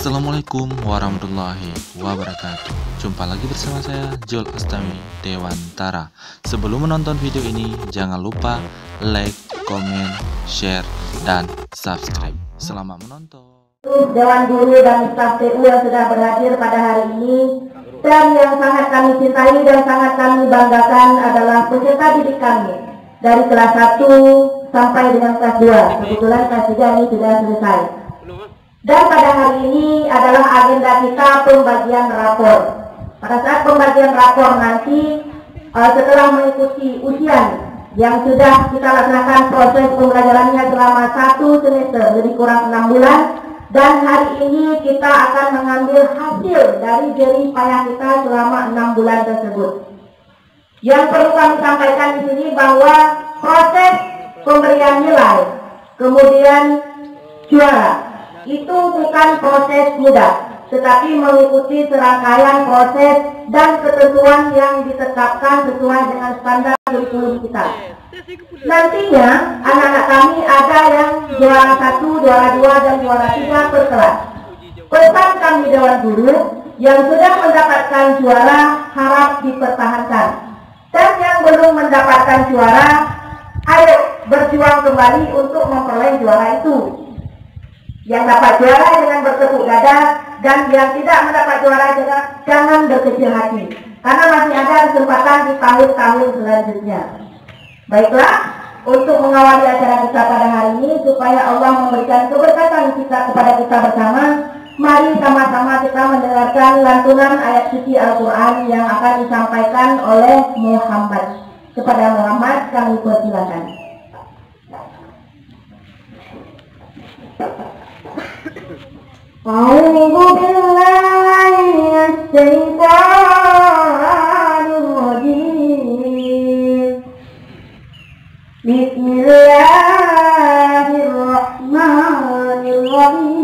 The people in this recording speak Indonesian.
Assalamualaikum warahmatullahi wabarakatuh. Jumpa lagi bersama saya Jul Astami Dewantara. Sebelum menonton video ini, jangan lupa like, komen, share, dan subscribe. Selamat menonton. Dewan Guru dan Staf TU yang sudah berhadir pada hari ini, dan yang sangat kami cintai dan sangat kami banggakan adalah peserta didik kami dari kelas 1 sampai dengan kelas 2. Kebetulan kelas 3 ini sudah selesai. Dan pada hari ini adalah agenda kita pembagian rapor. Pada saat pembagian rapor nanti, setelah mengikuti ujian yang sudah kita laksanakan proses pembelajarannya selama 1 semester, lebih kurang 6 bulan, dan hari ini kita akan mengambil hasil dari jerih payah kita selama 6 bulan tersebut. Yang perlu kami sampaikan di sini bahwa proses pemberian nilai, kemudian juara, itu bukan proses mudah, tetapi mengikuti serangkaian proses dan ketentuan yang ditetapkan sesuai dengan standar kurikulum kita. Nantinya anak-anak kami ada yang juara 1, juara 2, dan juara 3 per kelas. Pesan kami Dewan Guru yang sudah mendapatkan juara harap dipertahankan, dan yang belum mendapatkan juara, ayo berjuang kembali untuk memperoleh juara itu. Yang dapat juara dengan bertepuk dada, dan yang tidak mendapat juara juga jangan berkecil hati, karena masih ada kesempatan di tahun-tahun selanjutnya. Baiklah, untuk mengawali acara kita pada hari ini, supaya Allah memberikan keberkatan kita kepada kita bersama, mari sama-sama kita mendengarkan lantunan ayat suci Al-Quran yang akan disampaikan oleh Muhammad. Kepada Muhammad kami persilakan. A'udzu billahi minasyaitonir rajim. Bismillahirrahmanirrahim.